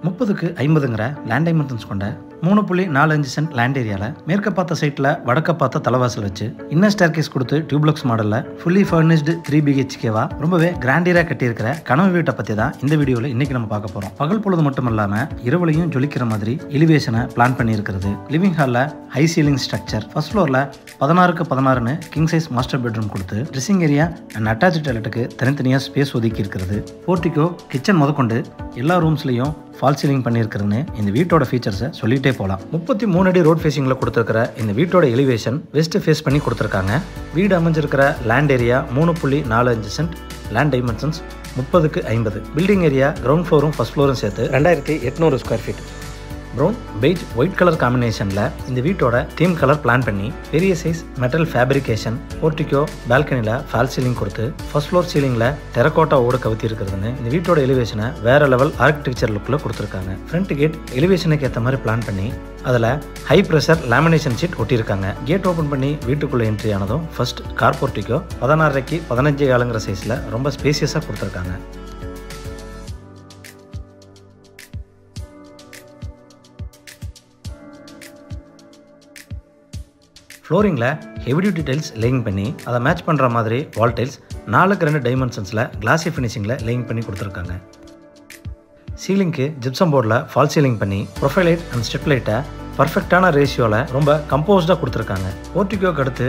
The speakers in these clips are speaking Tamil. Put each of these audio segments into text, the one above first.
30க்கு 50ங்கிற லேண்ட் டைமென்ஷன்ஸ் கொண்ட 3.45 சென்ட் லேண்ட் ஏரியாவில் மேற்க பார்த்த சைட்டில் வடக்க பார்த்த தலைவாசல் வச்சு இன்னர் ஸ்டேர்கேஸ் கொடுத்து டியூப்ளக்ஸ் மாடலில் ஃபுல்லி ஃபர்னிஷ்டு 3 BHKவா ரொம்பவே கிராண்டியராக கட்டியிருக்கிற கனவு வீட்டை பற்றி தான் இந்த வீடியோவில் இன்னைக்கு நம்ம பார்க்க போகிறோம். பகல் பொழுது மட்டும் இல்லாமல் இரவுலையும் ஜொலிக்கிற மாதிரி எலிவேஷனை பிளான் பண்ணியிருக்கிறது. லிவிங் ஹாலில் ஹை சீலிங் ஸ்ட்ரக்சர், ஃபர்ஸ்ட் ஃப்ளோரில் 16க்கு 16ன்னு கிங் சைஸ் மாஸ்டர் பெட்ரூம் கொடுத்து ட்ரெஸ்ஸிங் ஏரியா அண்ட் அட்டாச் டாய்லெட்டுக்கு தனித்தனியாக ஸ்பேஸ் ஒதுக்கி இருக்கிறது. போர்ட்டிகோ, கிச்சன் முதற்கொண்டு எல்லா ரூம்ஸ்லையும் ஃபால் சீலிங் பண்ணியிருக்கிறதுன்னு இந்த வீட்டோட ஃபீச்சர்ஸை சொல்லிட்டே போகலாம். 33 அடி ரோட் ஃபேஸிங்கில் கொடுத்துருக்கிற இந்த வீட்டோட எலிவேஷன் வெஸ்ட் ஃபேஸ் பண்ணி கொடுத்துருக்காங்க. வீடு அமைஞ்சிருக்கிற land area 3.45 cent, land dimensions 30க்கு 50. பில்டிங் ஏரியா கிரவுண்ட் ஃப்ளோரும் ஃபர்ஸ்ட் ஃப்ளோரும் சேர்த்து 2800 square feet. Brown beige white colour காம்பினேஷனில் இந்த வீட்டோட தீம் கலர் பிளான் பண்ணி பெரிய சைஸ் மெட்டல் ஃபேப்ரிகேஷன், போர்ட்டிகோ, பால்கனியில் ஃபால் சீலிங் கொடுத்து ஃபர்ஸ்ட் ஃப்ளோர் சீலிங்கில் டெரக்கோட்டா ஓடு கவுத்தி இருக்கிறதுன்னு இந்த வீட்டோட எலிவேஷனை வேற லெவல் ஆர்கிடெக்சர் லுக்கில் கொடுத்துருக்காங்க. ஃப்ரண்ட் கேட் எலிவேஷனுக்கு ஏற்ற மாதிரி பிளான் பண்ணி அதில் ஹை ப்ரெஷர் லேமினேஷன் ஷீட் ஒட்டியிருக்காங்க. கேட் ஓப்பன் பண்ணி வீட்டுக்குள்ளே என்ட்ரி ஆனதும் ஃபர்ஸ்ட் கார் போர்ட்டிகோ 16க்கு 15 சைஸில் ரொம்ப ஸ்பேசியஸாக கொடுத்துருக்காங்க. ஃப்ளோரிங்கில் ஹெவி டியூட்டி டைல்ஸ் லேயிங் பண்ணி அதை மேட்ச் பண்ணுற மாதிரி வால் டைல்ஸ் 4க்கு 2 டைமென்ஷன்ஸில் கிளாசி ஃபினிஷிங்கில் லேயிங் பண்ணி கொடுத்துருக்காங்க. சீலிங்க்கு ஜிப்சம் போர்டில் ஃபால் சீலிங் பண்ணி ப்ரொஃபைல் லைட் அண்ட் ஸ்டெப் லைட்டை பர்ஃபெக்டான ரேஷியோவில் ரொம்ப கம்போஸ்டாக கொடுத்துருக்காங்க. போர்ட்டிகோக்கு அடுத்து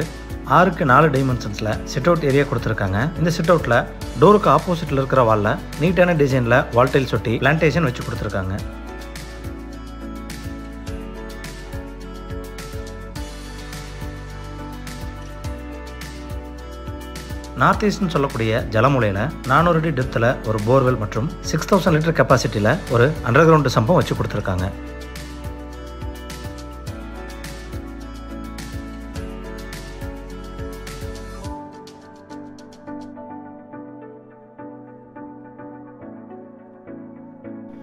6க்கு 4 டைமென்ஷன்ஸில் சிட் அவுட் ஏரியா கொடுத்துருக்காங்க. இந்த சிட் அவுட்டில் டோருக்கு ஆப்போசிட்டில் இருக்கிற வாலில் நீட்டான டிசைனில் வால் டைல்ஸ் ஒட்டி பிளான்டேஷன் வச்சு கொடுத்துருக்காங்க. நார்த் ஈஸ்ட்னு சொல்லக்கூடிய ஜலமுலையில் 400 அடி டெப்த்தில் ஒரு போர்வெல் மற்றும் 6000 லிட்டர் கெப்பாசிட்டியில் ஒரு அண்டர் கிரவுண்ட் சம்பம் வச்சு கொடுத்துருக்காங்க.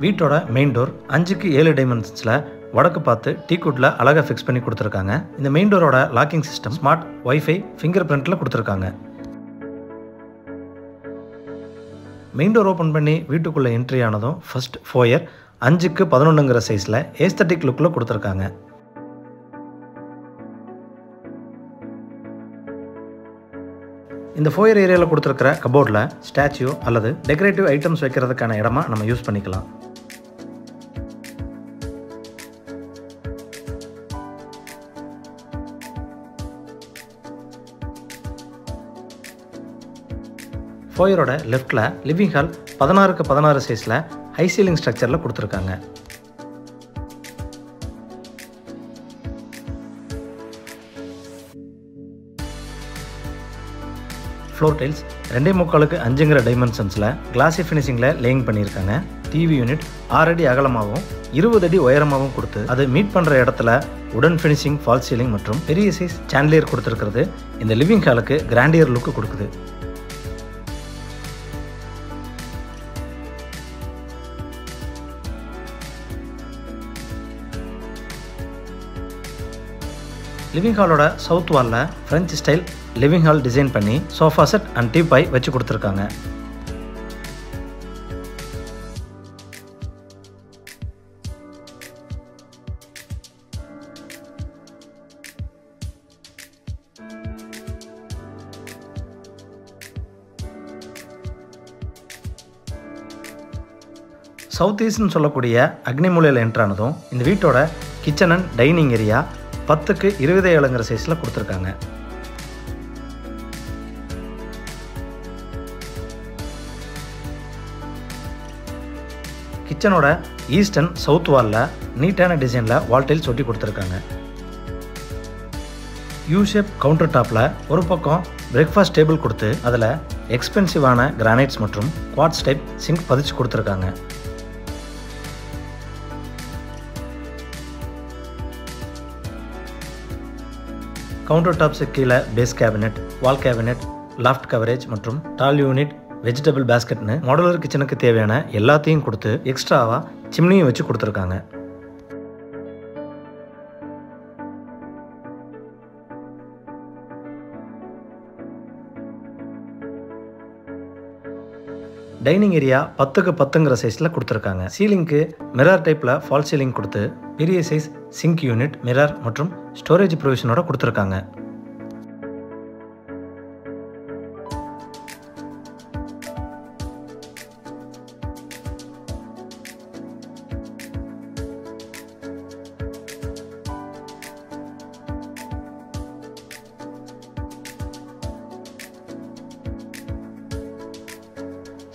வீட்டோட மெயின் டோர் 5க்கு 7 டைமென்ஷன்ஸில் வடக்கு பார்த்து டீக்குட்டில் அழகாக ஃபிக்ஸ் பண்ணி கொடுத்துருக்காங்க. இந்த மெயின் டோரோட locking system smart wifi finger பிரிண்டில் கொடுத்துருக்காங்க. மெயின் டோர் ஓப்பன் பண்ணி வீட்டுக்குள்ளே என்ட்ரி ஆனதும் ஃபர்ஸ்ட் ஃபோயர் 5க்கு 11ங்கிற சைஸில் ஏஸ்தட்டிக் லுக்கில் கொடுத்துருக்காங்க. இந்த ஃபோயர் ஏரியாவில் கொடுத்துருக்கிற கபோர்டில் ஸ்டாச்சு அல்லது டெக்கரேட்டிவ் ஐட்டம்ஸ் வைக்கிறதுக்கான இடமா நம்ம யூஸ் பண்ணிக்கலாம். ஃபோயரோட லெஃப்டில் லிவிங் ஹால் 16க்கு 16 சைஸில் ஹை சீலிங் ஸ்ட்ரக்சரில் கொடுத்துருக்காங்க. ஃப்ளோர் டைல்ஸ் 2.25க்கு 5ங்கிற டைமென்ஷன்ஸில் கிளாசி ஃபினிஷிங்கில் லேயிங் பண்ணியிருக்காங்க. டிவி யூனிட் 6 அடி அகலமாகவும் 20 அடி உயரமாகவும் கொடுத்து அது மீட் பண்ணுற இடத்துல உடன் ஃபினிஷிங் ஃபால் சீலிங் மற்றும் பெரிய சைஸ் சாண்ட்லியர் கொடுத்துருக்கிறது இந்த லிவிங் ஹாலுக்கு கிராண்டியர் லுக்கு கொடுக்குது. லிவிங் ஹாலோட சவுத் வாலில் French style living hall design பண்ணி சோஃபா செட் அண்ட் டீபாய் வச்சு கொடுத்துருக்காங்க. சவுத் ஈஸ்ட்னு சொல்லக்கூடிய அக்னிமூலையில் என்ட்ரானதும் இந்த வீட்டோட கிச்சன் அண்ட் டைனிங் ஏரியா 10க்கு 27ங்கிற சைஸில் கொடுத்துருக்காங்க. கிச்சனோட ஈஸ்ட் அண்ட் சவுத் வாலில் நீட்டான டிசைனில் வால் டைல்ஸ் ஒட்டி கொடுத்துருக்காங்க. யூ ஷேப் கவுண்டர் டாப்பில் ஒரு பக்கம் பிரேக்ஃபாஸ்ட் டேபிள் கொடுத்து அதில் எக்ஸ்பென்சிவான கிரானைட்ஸ் மற்றும் குவார்ட்ஸ் டைப் சிங்க் பதிச்சு கொடுத்துருக்காங்க. கவுண்டர் டாப்ஸுக்கு கீழே base cabinet, wall cabinet, loft coverage மற்றும் டால் யூனிட், வெஜிடபிள் பேஸ்கெட்னு மாடுலர் கிச்சனுக்கு தேவையான எல்லாத்தையும் கொடுத்து எக்ஸ்ட்ராவாக சிம்னியும் வச்சு கொடுத்துருக்காங்க. டைனிங் ஏரியா 10க்கு 10ங்கிற சைஸில் கொடுத்துருக்காங்க. சீலிங்க்கு மிரர் டைப்பில் ஃபால் சீலிங் கொடுத்து பெரிய சைஸ் சிங்க் யூனிட், மிரர் மற்றும் ஸ்டோரேஜ் ப்ரொவிஷனோட கொடுத்துருக்காங்க.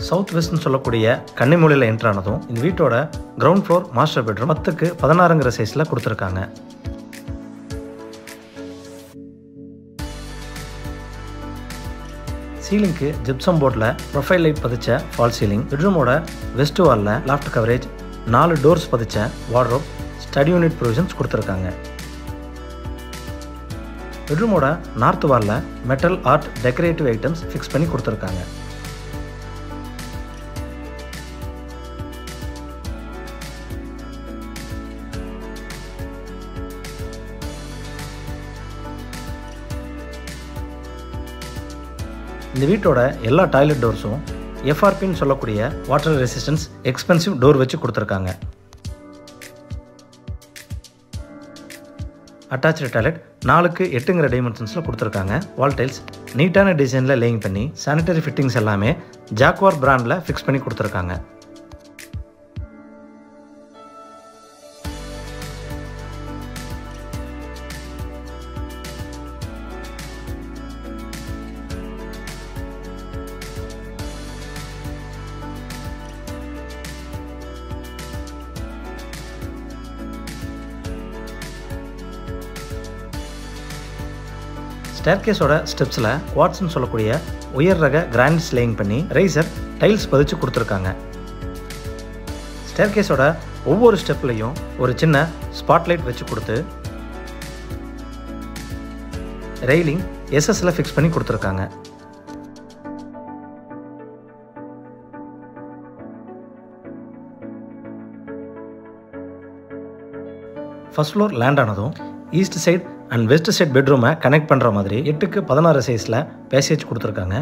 சவுத் வெஸ்ட்னு சொல்லக்கூடிய கன்னிமூலையில் என்ட்ரானதும் இந்த வீட்டோட கிரவுண்ட் ஃப்ளோர் மாஸ்டர் பெட்ரூம் 10க்கு 16ங்கிற சைஸில் கொடுத்துருக்காங்க. சீலிங்க்கு ஜிப்சம் போர்டில் ப்ரொஃபைல் லைட் பதிச்ச ஃபால் சீலிங், பெட்ரூமோட வெஸ்ட் வாலில் லாஃப்ட் கவரேஜ், 4 டோர்ஸ் பதிச்ச வார்ட்ரோப், ஸ்டடி யூனிட் ப்ரொவிஷன்ஸ் கொடுத்துருக்காங்க. பெட்ரூமோட நார்த் வாலில் metal art decorative items fix பண்ணி கொடுத்துருக்காங்க. இந்த வீட்டோட எல்லா டாய்லெட் டோர்ஸும் எஃப்ஆர்பின்னு சொல்லக்கூடிய வாட்டர் ரெசிஸ்டன்ஸ் எக்ஸ்பென்சிவ் டோர் வச்சு கொடுத்துருக்காங்க. அட்டாச்சு டாய்லெட் 4க்கு 8ங்கிற டைமென்ஷன்ஸில் கொடுத்துருக்காங்க. வால் டைல்ஸ் நீட்டான டிசைனில் லேயிங் பண்ணி சானிட்டரி ஃபிட்டிங்ஸ் எல்லாமே ஜாக்வார் பிராண்டில் ஃபிக்ஸ் பண்ணி கொடுத்துருக்காங்க. ஸ்டேர்கேஸோட ஸ்டெப்ஸில் குவாட்ஸ்னு சொல்லக்கூடிய உயர் ரக கிரானைட்ஸ் லேயிங் பண்ணி ரைசர் டைல்ஸ் பதிச்சு கொடுத்துருக்காங்க. ஸ்டேர்கேஸோட ஒவ்வொரு ஸ்டெப்லையும் ஒரு சின்ன ஸ்பாட்லைட் வச்சு கொடுத்து ரெயிலிங் எஸ்எஸ்ல ஃபிக்ஸ் பண்ணி கொடுத்துருக்காங்க. ஃபர்ஸ்ட் ஃப்ளோர் லேண்ட் ஆனதும் east side and west side பெட்ரூமை கனெக்ட் பண்ணுற மாதிரி 8க்கு 16 சைஸில் பேசேஜ் கொடுத்துருக்காங்க.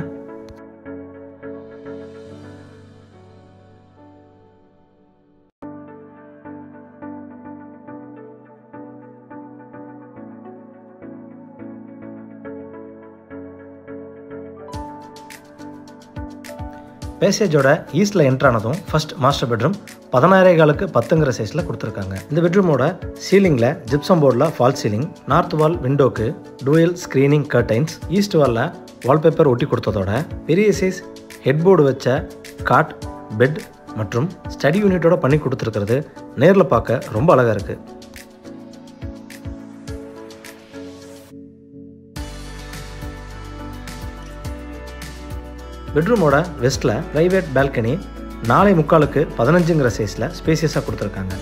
பேசேஜோட ஈஸ்டில் என்ட்ரானதும் ஃபர்ஸ்ட் மாஸ்டர் பெட்ரூம் 16.4க்கு 10ங்கிற சைஸில் கொடுத்துருக்காங்க. இந்த பெட்ரூமோட சீலிங்கில் ஜிப்சம் போர்டில் ஃபால் சீலிங், நார்த் வால் விண்டோக்கு டூயல் ஸ்க்ரீனிங் கர்டைன்ஸ், ஈஸ்ட் வாலில் வால்பேப்பர் ஒட்டி கொடுத்ததோட பெரிய சைஸ் ஹெட்போர்டு வச்ச காட், பெட் மற்றும் ஸ்டடி யூனிட்டோட பண்ணி கொடுத்துருக்கிறது நேரில் பார்க்க ரொம்ப அழகாக இருக்குது. பெட்ரூமோட வெஸ்ட்டில் ப்ரைவேட் பால்கனி 4.75க்கு 15ங்கிற சைஸில் ஸ்பேசியஸாக கொடுத்துருக்காங்க.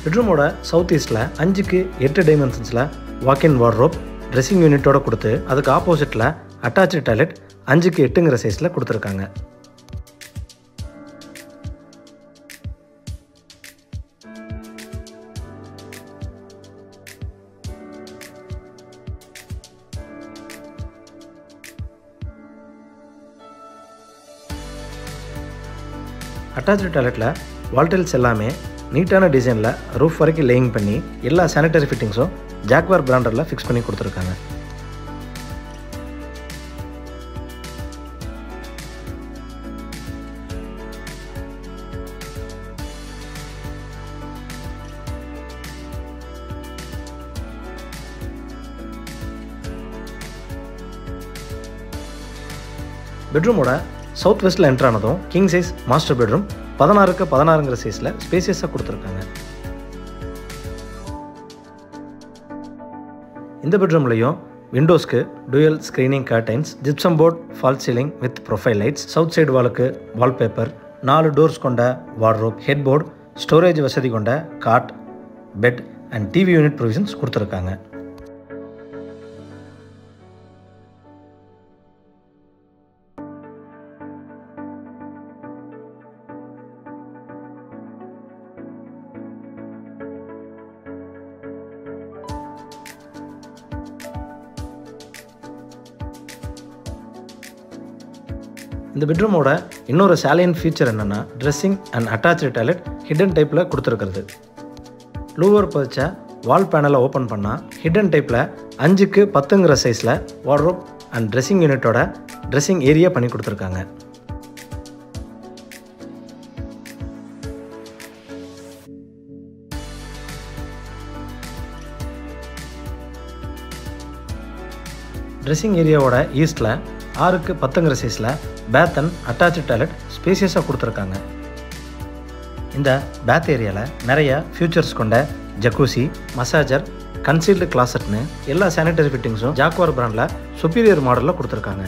பெட்ரூமோட சவுத் ஈஸ்டில் 5க்கு 8 டைமென்ஷன்ஸில் வாக்கின் வார்ட்ரோப் ட்ரெஸ்ஸிங் யூனிட்டோட கொடுத்து அதுக்கு ஆப்போசிட்டில் அட்டாச்சு டாய்லெட் 5க்கு 8ங்கிற சைஸில் கொடுத்துருக்காங்க. அட்டாச்சு டாய்லெட்டில் வால்டைல்ஸ் எல்லாமே நீட்டான டிசைனில் ரூஃப் வரைக்கும் லேயிங் பண்ணி எல்லா சானிட்டரி ஃபிட்டிங்ஸும் ஜாக்வார் பிராண்டரில் ஃபிக்ஸ் பண்ணி கொடுத்துருக்காங்க. பெட்ரூமோட சவுத் வெஸ்ட்டில் என்ட்ரானதும் கிங் சைஸ் மாஸ்டர் பெட்ரூம் 16க்கு 16ங்கிற சைஸில் ஸ்பேசியஸாக கொடுத்துருக்காங்க. இந்த பெட்ரூம்லையும் விண்டோஸ்க்கு dual screening curtains, gypsum board fall ceiling with profile lights, south side வாலுக்கு வால்பேப்பர், 4 டோர்ஸ் கொண்ட வார்ட்ரோப், ஹெட்போர்ட், ஸ்டோரேஜ் வசதி கொண்ட cot, bed and TV unit provisions கொடுத்துருக்காங்க. இந்த பெட்ரூமோட இன்னொரு சேலியன் ஃபீச்சர் என்னென்னா dressing and attach toilet hidden டைப்பில் கொடுத்துருக்கிறது. லூவர் பதிச்ச வால் பேனலை ஓப்பன் பண்ணால் ஹிடன் டைப்பில் 5x10 சைஸில் வார்ட்ரோப் அண்ட் ட்ரெஸ்ஸிங் யூனிட்டோட ட்ரெஸ்ஸிங் ஏரியா பண்ணி கொடுத்துருக்காங்க. ட்ரெஸ்ஸிங் ஏரியாவோட ஈஸ்டில் 6x10 சைஸில் பேத் அண்ட் அட்டாச்சு டாய்லெட் ஸ்பேசியஸாக கொடுத்துருக்காங்க. இந்த பேத் ஏரியாவில் நிறைய ஃபியூச்சர்ஸ் கொண்ட ஜக்கூசி, மசாஜர், கன்சீல்டு கிளாசட்னு எல்லா சானிட்டரி ஃபிட்டிங்ஸும் ஜாக்வார் பிராண்டில் சுப்பீரியர் மாடலில் கொடுத்துருக்காங்க.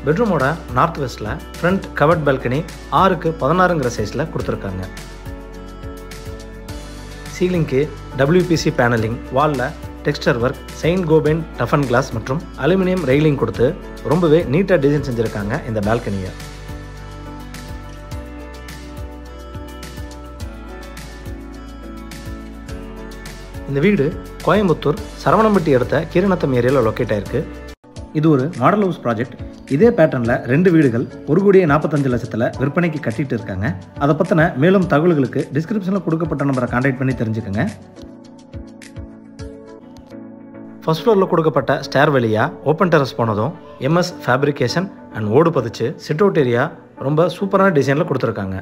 பெட்ரூமோட நார்த் வெஸ்ட்டில் ஃப்ரண்ட் கவர்ட் பால்கனி 6x16 சைஸில் கொடுத்துருக்காங்க. சீலிங்க்கு WPC பேனலிங், வாலில் டெக்ஸ்டர் ஒர்க், செயின்ட் கோபைன் டஃபன் கிளாஸ் மற்றும் அலுமினியம் ரெயிலிங் கொடுத்து ரொம்பவே நீட்டாக டிசைன் செஞ்சுருக்காங்க இந்த பால்கனியை. இந்த வீடு கோயம்புத்தூர் சரவணம்பட்டி அடுத்த கீரநத்தம் ஏரியாவில் லொக்கேட் ஆயிருக்கு. இது ஒரு மாடல் ஹவுஸ் ப்ராஜெக்ட். இதே பேட்டர்னில் 2 வீடுகள் 1,45,00,000 விற்பனைக்கு கட்டிட்டு இருக்காங்க. அதை பற்றின மேலும் தகவல்களுக்கு டிஸ்கிரிப்ஷனில் கொடுக்கப்பட்ட நம்பரை கான்டாக்ட் பண்ணி தெரிஞ்சுக்கோங்க. ஃபர்ஸ்ட் ஃப்ளோரில் கொடுக்கப்பட்ட ஸ்டேர் வழியாக ஓப்பன் டெரஸ் போனதும் MS ஃபேப்ரிகேஷன் அண்ட் ஓடு பதிச்சு சிட் அவுட் ஏரியா ரொம்ப சூப்பரான டிசைனில் கொடுத்துருக்காங்க.